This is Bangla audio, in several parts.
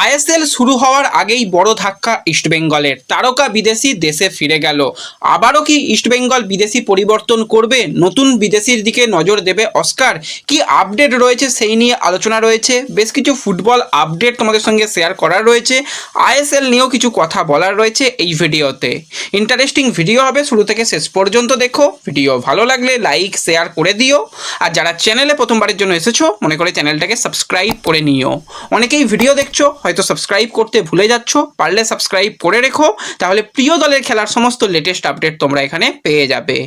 আইএসএল শুরু হওয়ার আগেই বড় ধাক্কা ইস্টবেঙ্গলের। তারকা বিদেশি দেশে ফিরে গেল। আবারও কি ইস্টবেঙ্গল বিদেশি পরিবর্তন করবে? নতুন বিদেশির দিকে নজর দেবে অস্কার? কি আপডেট রয়েছে সেই নিয়ে আলোচনা রয়েছে। বেশ কিছু ফুটবল আপডেট তোমাদের সঙ্গে শেয়ার করার রয়েছে। আইএসএল নিয়েও কিছু কথা বলার রয়েছে এই ভিডিওতে। ইন্টারেস্টিং ভিডিও হবে, শুরু থেকে শেষ পর্যন্ত দেখো। ভিডিও ভালো লাগলে লাইক শেয়ার করে দিও। আর যারা চ্যানেলে প্রথমবারের জন্য এসেছো মনে করে চ্যানেলটাকে সাবস্ক্রাইব করে নিও। অনেকেই ভিডিও দেখছো হয়তো সাবস্ক্রাইব করতে ভুলে যাচ্ছ, পারলে সাবস্ক্রাইব করে রেখো, তাহলে প্রিয় দলের খেলার সমস্ত লেটেস্ট আপডেট তোমরা এখানে পেয়ে যাবে।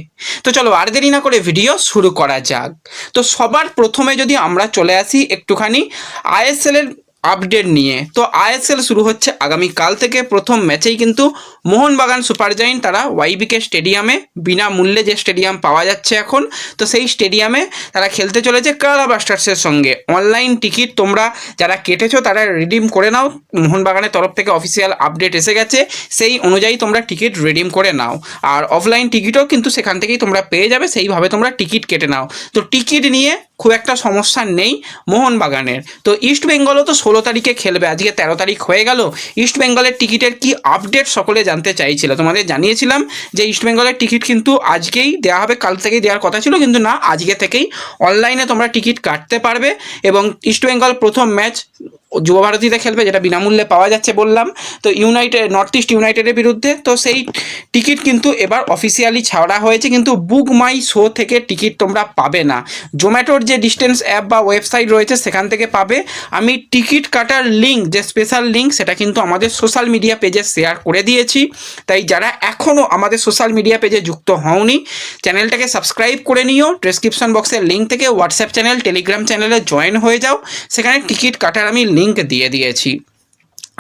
তো চলো আর দেরি না করে ভিডিও শুরু করা যাক। তো সবার প্রথমে যদি আমরা চলে আসি একটুখানি আইএসএল এর আপডেট নিয়ে, তো আইএসএল শুরু হচ্ছে আগামীকাল থেকে। প্রথম ম্যাচেই কিন্তু মোহনবাগান সুপার জায়েন্ট তারা ওয়াইবিকে স্টেডিয়ামে, বিনামূল্যে যে স্টেডিয়াম পাওয়া যাচ্ছে এখন, তো সেই স্টেডিয়ামে তারা খেলতে চলেছে কেরালা ব্লাস্টার্সের সঙ্গে। অনলাইন টিকিট তোমরা যারা কেটেছো তারা রিডিম করে নাও। মোহনবাগানের তরফ থেকে অফিসিয়াল আপডেট এসে গেছে, সেই অনুযায়ী তোমরা টিকিট রিডিম করে নাও। আর অফলাইন টিকিটও কিন্তু সেখান থেকেই তোমরা পেয়ে যাবে, সেইভাবে তোমরা টিকিট কেটে নাও। তো টিকিট নিয়ে খুব একটা সমস্যা নেই মোহনবাগানের। তো ইস্টবেঙ্গলও তো 16 তারিখে খেলবে, আজকে 13 তারিখ হয়ে গেল। ইস্টবেঙ্গলের টিকিটের কি আপডেট সকলে জানতে চাইছিল, তোমাদের জানিয়েছিলাম যে ইস্টবেঙ্গলের টিকিট কিন্তু আজকেই দেওয়া হবে, কাল থেকেই দেওয়ার কথা ছিল, কিন্তু না, আজকে থেকেই অনলাইনে তোমরা টিকিট কাটতে পারবে। এবং ইস্টবেঙ্গল প্রথম ম্যাচ যুবভারতীতে খেলবে, যেটা বিনামূল্যে পাওয়া যাচ্ছে বললাম, তো নর্থ ইস্ট ইউনাইটেডের বিরুদ্ধে। তো সেই টিকিট কিন্তু এবার অফিসিয়ালি ছাড়া হয়েছে, কিন্তু বুক মাই শো থেকে টিকিট তোমরা পাবে না। জোম্যাটোর যে ডিস্টেন্স অ্যাপ বা ওয়েবসাইট রয়েছে সেখান থেকে পাবে। আমি টিকিট কাটার লিঙ্ক, যে স্পেশাল লিঙ্ক, সেটা কিন্তু আমাদের সোশ্যাল মিডিয়া পেজে শেয়ার করে দিয়েছি। তাই যারা এখনও আমাদের সোশ্যাল মিডিয়া পেজে যুক্ত হওনি, চ্যানেলটাকে সাবস্ক্রাইব করে নিও। ডেসক্রিপশন বক্সের লিঙ্ক থেকে হোয়াটসঅ্যাপ চ্যানেল, টেলিগ্রাম চ্যানেলে জয়েন হয়ে যাও, সেখানে টিকিট কাটার আমি লিঙ্ক দিয়ে দিয়েছি।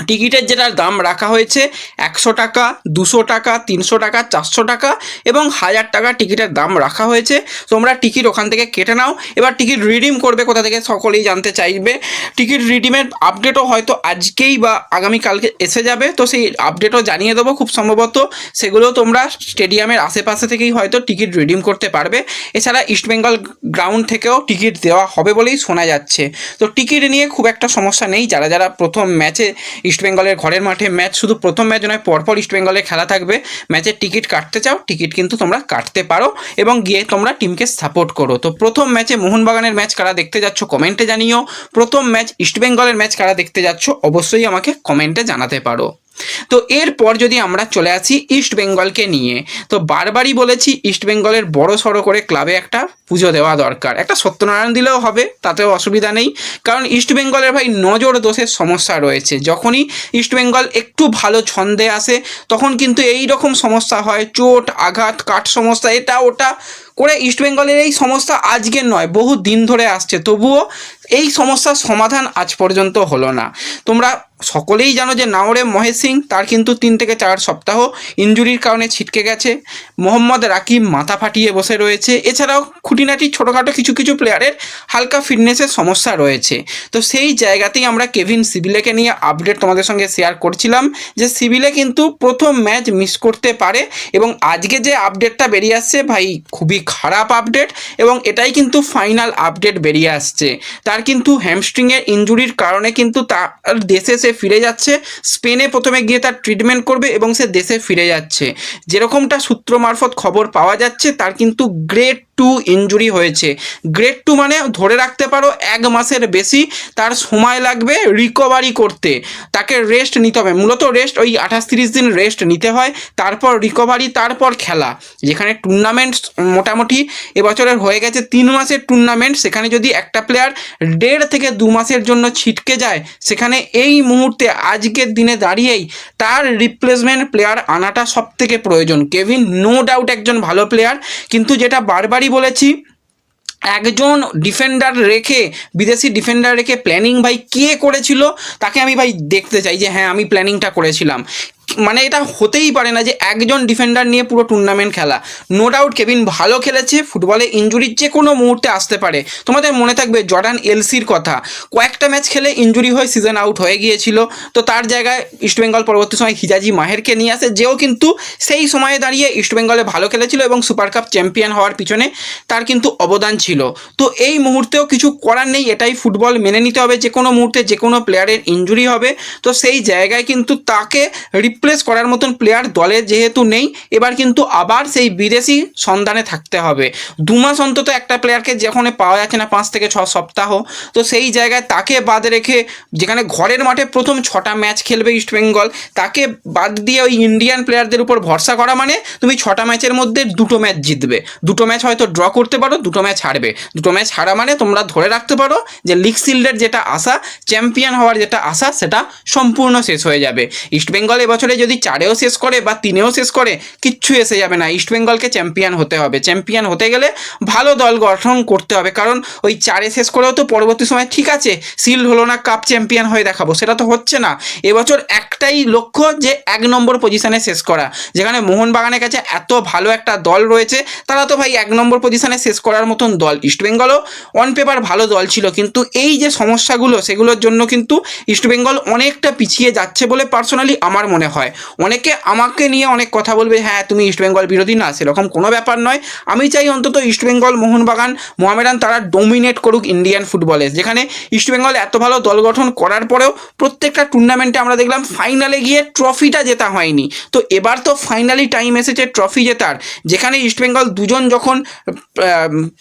টিকিটের যেটার দাম রাখা হয়েছে 100 টাকা, 200 টাকা, 300 টাকা, 400 টাকা এবং 1000 টাকা টিকিটের দাম রাখা হয়েছে। তোমরা টিকিট ওখান থেকে কেটে নাও। এবার টিকিট রিডিম করবে কোথা থেকে সকলেই জানতে চাইবে। টিকিট রিডিমের আপডেটও হয়তো আজকেই বা আগামীকালকে এসে যাবে, তো সেই আপডেটও জানিয়ে দেবো খুব সম্ভবত। সেগুলো তোমরা স্টেডিয়ামের আশেপাশে থেকেই হয়তো টিকিট রিডিম করতে পারবে। এছাড়া ইস্টবেঙ্গল গ্রাউন্ড থেকেও টিকিট দেওয়া হবে বলেই শোনা যাচ্ছে। তো টিকিট নিয়ে খুব একটা সমস্যা নেই। যারা যারা প্রথম ম্যাচে ইস্টবেঙ্গলের ঘরের মাঠে ম্যাচ, শুধু প্রথম ম্যাচ নয়, পরপর ইস্টবেঙ্গলের খেলা থাকবে, ম্যাচের টিকিট কাটতে চাও টিকিট কিন্তু তোমরা কাটতে পারো এবং গিয়ে তোমরা টিমকে সাপোর্ট করো। তো প্রথম ম্যাচে মোহনবাগানের ম্যাচ কারা দেখতে যাচ্ছ কমেন্টে জানিও। প্রথম ম্যাচ ইস্টবেঙ্গলের ম্যাচ কারা দেখতে যাচ্ছ অবশ্যই আমাকে কমেন্টে জানাতে পারো। তো এরপর যদি আমরা চলে আসি ইস্টবেঙ্গলকে নিয়ে, তো বারবারই বলেছি ইস্টবেঙ্গলের বড় সড়ো করে ক্লাবে একটা পুজো দেওয়া দরকার। একটা সত্যনারায়ণ দিলেও হবে, তাতেও অসুবিধা নেই, কারণ ইস্টবেঙ্গলের ভাই নজর দোষের সমস্যা রয়েছে। যখনই ইস্টবেঙ্গল একটু ভালো ছন্দে আসে তখন কিন্তু এই রকম সমস্যা হয়, চোট আঘাত কাঠ সমস্যা, এটা ওটা করে। ইস্টবেঙ্গলের এই সমস্যা আজকের নয়, বহু দিন ধরে আসছে, তবুও এই সমস্যার সমাধান আজ পর্যন্ত হলো না। তোমরা সকলেই জানো যে নাওরে মহেশ সিং, তার কিন্তু 3 থেকে 4 সপ্তাহ ইনজুরির কারণে ছিটকে গেছে। মোহাম্মদ রাকিব মাথা ফাটিয়ে বসে রয়েছে। এছাড়াও খুঁটিনাটি ছোটোখাটো কিছু কিছু প্লেয়ারের হালকা ফিটনেসের সমস্যা রয়েছে। তো সেই জায়গাতেই আমরা কেভিন সিবিলেকে নিয়ে আপডেট তোমাদের সঙ্গে শেয়ার করছিলাম যে সিবিলে কিন্তু প্রথম ম্যাচ মিস করতে পারে। এবং আজকে যে আপডেটটা বেরিয়ে আসছে ভাই, খুবই খারাপ আপডেট, এবং এটাই কিন্তু ফাইনাল আপডেট বেরিয়ে আসছে। তার কিন্তু হ্যামস্ট্রিংয়ের ইনজুরির কারণে কিন্তু তার দেশে সে ফিরে যাচ্ছে। স্পেনে প্রথমে গিয়ে তার ট্রিটমেন্ট করবে এবং সে দেশে ফিরে যাচ্ছে। যেরকমটা সূত্র মারফত খবর পাওয়া যাচ্ছে, তার কিন্তু গ্রেড 2 ইনজুরি হয়েছে। গ্রেড 2 মানে ধরে রাখতে পারো 1 মাসের বেশি তার সময় লাগবে রিকভারি করতে। তাকে রেস্ট নিতে হবে, মূলত রেস্ট ওই 28-30 দিন রেস্ট নিতে হয়, তারপর রিকভারি, তারপর খেলা। যেখানে টুর্নামেন্ট মোটামুটি এবছরের হয়ে গেছে 3 মাসের টুর্নামেন্ট, সেখানে যদি একটা প্লেয়ার 1.5 থেকে 2 মাসের জন্য ছিটকে যায়, সেখানে এই মুহূর্তে আজকের দিনে দাঁড়িয়েই তার রিপ্লেসমেন্ট প্লেয়ার আনাটা সবথেকে প্রয়োজন। কেভিন নো ডাউট একজন ভালো প্লেয়ার, কিন্তু যেটা বারবারই বলেছি, একজন ডিফেন্ডার রেখে, বিদেশি ডিফেন্ডার রেখে প্ল্যানিং ভাই কে করেছিল, তাকে আমি ভাই দেখতে চাই যে হ্যাঁ আমি প্ল্যানিংটা করেছিলাম। মানে এটা হতেই পারে না যে একজন ডিফেন্ডার নিয়ে পুরো টুর্নামেন্ট খেলা। নো ডাউট কেভিন ভালো খেলেছে, ফুটবলে ইনজুরি যে কোনো মুহূর্তে আসতে পারে। তোমাদের মনে থাকবে জর্ডান এলসির কথা, কয়েকটা ম্যাচ খেলে ইনজুরি হয়ে সিজন আউট হয়ে গিয়েছিল। তো তার জায়গায় ইস্টবেঙ্গল পরবর্তী সময় হিজাজি মাহেরকে নিয়ে আসে, যেও কিন্তু সেই সময়ে দাঁড়িয়ে ইস্টবেঙ্গলে ভালো খেলেছিল এবং সুপার কাপ চ্যাম্পিয়ন হওয়ার পিছনে তার কিন্তু অবদান ছিল। তো এই মুহূর্তেও কিছু করার নেই, এটাই ফুটবল, মেনে নিতে হবে যে কোনো মুহূর্তে যে কোনো প্লেয়ারের ইনজুরি হবে। তো সেই জায়গায় কিন্তু তাকে রিপ্লেস করার মতন প্লেয়ার দলে যেহেতু নেই, এবার কিন্তু আবার সেই বিদেশি সন্ধানে থাকতে হবে। 2 মাস অন্তত একটা প্লেয়ারকে যেখানে পাওয়া যাচ্ছে না, 5 থেকে 6 সপ্তাহ, তো সেই জায়গায় তাকে বাদ রেখে, যেখানে ঘরের মাঠে প্রথম 6টা ম্যাচ খেলবে ইস্টবেঙ্গল, তাকে বাদ দিয়ে ওই ইন্ডিয়ান প্লেয়ারদের উপর ভরসা করা মানে তুমি 6টা ম্যাচের মধ্যে 2টো ম্যাচ জিতবে, 2টো ম্যাচ হয়তো ড্র করতে পারো, 2টো ম্যাচ হারবে। 2টো ম্যাচ হারা মানে তোমরা ধরে রাখতে পারো যে লিগ শিল্ডের যেটা আশা, চ্যাম্পিয়ন হওয়ার যেটা আশা, সেটা সম্পূর্ণ শেষ হয়ে যাবে। ইস্টবেঙ্গল এবছরে যদি 4-এও শেষ করে বা 3-এও শেষ করে, কিচ্ছু এসে যাবে না। ইস্টবেঙ্গলকে চ্যাম্পিয়ন হতে হবে। চ্যাম্পিয়ন হতে গেলে ভালো দল গঠন করতে হবে, কারণ ওই 4-এ শেষ করেও তো পরবর্তী সময় ঠিক আছে শিল্ড হলো না, কাপ চ্যাম্পিয়ন হয়ে দেখাবো, সেটা তো হচ্ছে না। এবছর একটাই লক্ষ্য যে 1 নম্বর পজিশনে শেষ করা। যেখানে মোহনবাগানের কাছে এত ভালো একটা দল রয়েছে, তারা তো ভাই 1 নম্বর পজিশনে শেষ করার মতন দল। ইস্টবেঙ্গলও অন পেপার ভালো দল ছিল, কিন্তু এই যে সমস্যাগুলো, সেগুলোর জন্য কিন্তু ইস্টবেঙ্গল অনেকটা পিছিয়ে যাচ্ছে বলে পার্সোনালি আমার মনে হয়। অনেকে আমাকে নিয়ে অনেক কথা বলবে, হ্যাঁ তুমি ইস্টবেঙ্গল বিরোধী, না সেরকম কোনো ব্যাপার নয়। আমি চাই অন্তত ইস্টবেঙ্গল, মোহনবাগান, মোহামেডান তারা ডোমিনেট করুক ইন্ডিয়ান ফুটবলে। যেখানে ইস্টবেঙ্গল এত ভালো দল গঠন করার পরেও প্রত্যেকটা টুর্নামেন্টে আমরা দেখলাম ফাইনালে গিয়ে ট্রফিটা জেতা হয়নি। তো এবার তো ফাইনালি টাইম এসেছে ট্রফি জেতার, যেখানে ইস্টবেঙ্গল দুজন যখন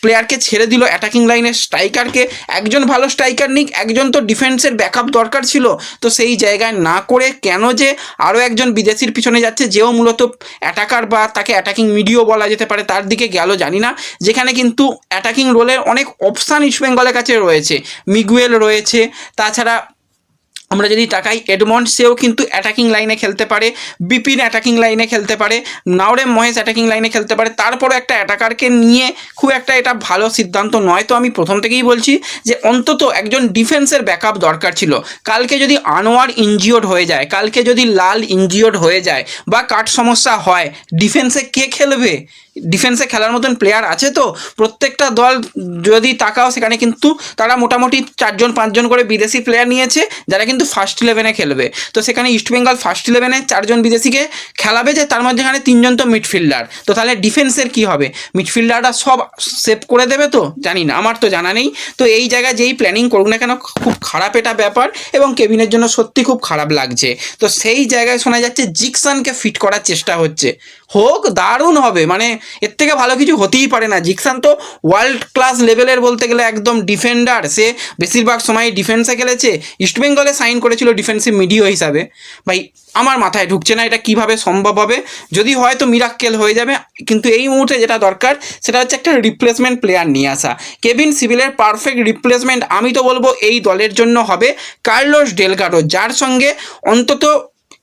প্লেয়ারকে ছেড়ে দিল অ্যাটাকিং লাইনের স্ট্রাইকারকে, একজন ভালো স্ট্রাইকার নিক, একজন তো ডিফেন্সের ব্যাকআপ দরকার ছিল। তো সেই জায়গায় না করে কেন যে আরও একজন বিদেশির পিছনে যাচ্ছে, যেও মূলত অ্যাটাকার বা তাকে অ্যাটাকিং মিডিও বলা যেতে পারে, তার দিকে গেল জানি না। যেখানে কিন্তু অ্যাটাকিং রোলের অনেক অপশান ইস্টবেঙ্গলের কাছে রয়েছে, মিগুয়েল রয়েছে, তাছাড়া আমরা যদি তাকাই এডমন্ড, সেও কিন্তু অ্যাটাকিং লাইনে খেলতে পারে, বিপিন অ্যাটাকিং লাইনে খেলতে পারে, নাওরেম মহেশ অ্যাটাকিং লাইনে খেলতে পারে। তারপরে একটা অ্যাটাকারকে নিয়ে খুব একটা এটা ভালো সিদ্ধান্ত নয়। তো আমি প্রথম থেকেই বলছি যে অন্তত একজন ডিফেন্সের ব্যাকআপ দরকার ছিল। কালকে যদি আনোয়ার ইনজিওর্ড হয়ে যায়, কালকে যদি লাল ইনজিওর্ড হয়ে যায় বা কাট সমস্যা হয়, ডিফেন্সে কে খেলবে? ডিফেন্সে খেলার মতন প্লেয়ার আছে তো? প্রত্যেকটা দল যদি তাকাও, সেখানে কিন্তু তারা মোটামুটি 4-5জন করে বিদেশি প্লেয়ার নিয়েছে, যারা কিন্তু ফার্স্ট 11-এ খেলবে। তো সেখানে ইস্টবেঙ্গল ফার্স্ট 11-এ 4জন বিদেশিকে খেলাবে, যে তার মধ্যে এখানে 3জন তো মিডফিল্ডার। তো তাহলে ডিফেন্সের কি হবে? মিডফিল্ডাররা সব সেভ করে দেবে তো? জানি না, আমার তো জানা নেই। তো এই জায়গায় যেই প্ল্যানিং করুক না কেন, খুব খারাপ এটা ব্যাপার, এবং কেভিনের জন্য সত্যি খুব খারাপ লাগছে। তো সেই জায়গায় শোনা যাচ্ছে জিকসানকে ফিট করার চেষ্টা হচ্ছে। হোক, দারুণ হবে, মানে এর থেকে ভালো কিছু হতেই পারে না। জিকসান তো ওয়ার্ল্ড ক্লাস লেভেলের বলতে গেলে একদম ডিফেন্ডার, সে বেশিরভাগ সময় ডিফেন্সে খেলেছে, ইস্টবেঙ্গলে সাইন করেছিল ডিফেন্সিভ মিডিও হিসাবে। ভাই আমার মাথায় ঢুকছে না এটা কিভাবে সম্ভব হবে। যদি হয় তো মিরাক্কেল হয়ে যাবে, কিন্তু এই মুহূর্তে যেটা দরকার সেটা হচ্ছে একটা রিপ্লেসমেন্ট প্লেয়ার নিয়ে আসা। কেভিন সিভিলের পারফেক্ট রিপ্লেসমেন্ট আমি তো বলবো এই দলের জন্য হবে কার্লোস ডেলগাডো, যার সঙ্গে অন্তত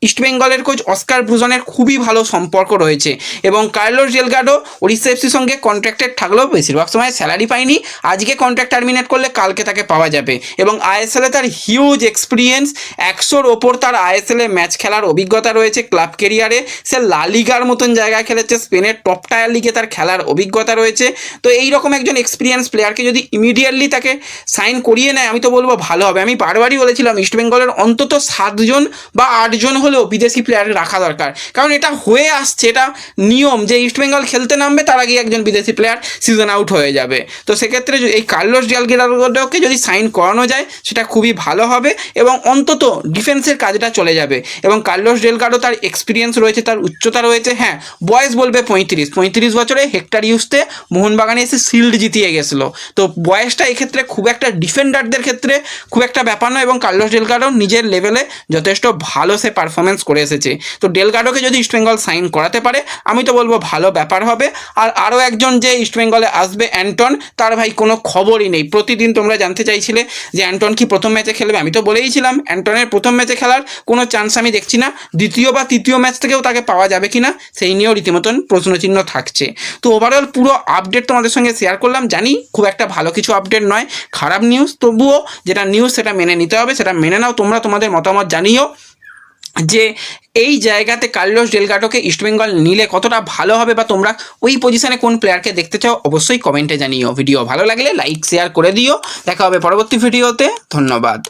ইস্টবেঙ্গলের কোচ অস্কার ব্রুজনের খুবই ভালো সম্পর্ক রয়েছে। এবং কার্লোস ডেলগাডো ওড়িশা এফসির সঙ্গে কন্ট্রাক্টেড থাকলেও বেশিরভাগ সময় স্যালারি পায়নি, আজকে কন্ট্রাক্ট টার্মিনেট করলে কালকে তাকে পাওয়া যাবে। এবং আইএসএলে তার হিউজ এক্সপিরিয়েন্স, 100-র ওপর তার আইএসএলে ম্যাচ খেলার অভিজ্ঞতা রয়েছে ক্লাব কেরিয়ারে। সে লা লিগার মতন জায়গায় খেলেছে, স্পেনের টপ টায়ার লিগে তার খেলার অভিজ্ঞতা রয়েছে। তো এই রকম একজন এক্সপিরিয়েন্স প্লেয়ারকে যদি ইমিডিয়েটলি তাকে সাইন করিয়ে নেয়, আমি তো বলবো ভালো হবে। আমি বারবারই বলেছিলাম ইস্টবেঙ্গলের অন্তত 7জন বা 8জন হলেও বিদেশি প্লেয়ার রাখা দরকার, কারণ এটা হয়ে আসছে, এটা নিয়ম যে ইস্টবেঙ্গল খেলতে নামবে তার আগে একজন বিদেশি প্লেয়ার সিজন আউট হয়ে যাবে। তো সেক্ষেত্রে এই কার্লোস ডেলগাডোকে যদি সাইন করানো যায় সেটা খুবই ভালো হবে, এবং অন্তত ডিফেন্সের কাজটা চলে যাবে। এবং কার্লোস ডেলগাডো তার এক্সপিরিয়েন্স রয়েছে, তার উচ্চতা রয়েছে। হ্যাঁ, বয়স বলবে 35 বছরে হেক্টর ইউসতে মোহনবাগানে এসে শিল্ড জিতিয়ে গেছিলো। তো বয়সটা এক্ষেত্রে খুব একটা ডিফেন্ডারদের ক্ষেত্রে খুব একটা ব্যাপার নয়, এবং কার্লোস ডেলগাডো নিজের লেভেলে যথেষ্ট ভালো সে পারফরমেন্স করে এসেছে। তো ডেলগাডোকে যদি ইস্টবেঙ্গল সাইন করাতে পারে, আমি তো বলবো ভালো ব্যাপার হবে। আর আরও একজন যে ইস্টবেঙ্গলে আসবে অ্যান্টন, তার ভাই কোনো খবরই নেই। প্রতিদিন তোমরা জানতে চাইছিলে যে অ্যান্টন কি প্রথম ম্যাচে খেলবে, আমি তো বলেইছিলাম অ্যান্টনের প্রথম ম্যাচে খেলার কোনো চান্স আমি দেখছি না। দ্বিতীয় বা তৃতীয় ম্যাচ থেকেও তাকে পাওয়া যাবে কিনা সেই নিয়েও রীতিমতন প্রশ্নচিহ্ন থাকছে। তো ওভারঅল পুরো আপডেট তোমাদের সঙ্গে শেয়ার করলাম। জানি খুব একটা ভালো কিছু আপডেট নয়, খারাপ নিউজ, তবুও যেটা নিউজ সেটা মেনে নিতে হবে, সেটা মেনে নাও। তোমরা তোমাদের মতামত জানিও। যে এই জায়গাতে কার্লোস ডেলগাডোকে ইস্টবেঙ্গল নিলে কতটা ভালো হবে, বা তোমরা ওই পজিশনে কোন প্লেয়ারকে দেখতে চাও অবশ্যই কমেন্টে জানিও। ভিডিও ভালো লাগলে লাইক শেয়ার করে দিও। দেখা হবে পরবর্তী ভিডিওতে। ধন্যবাদ।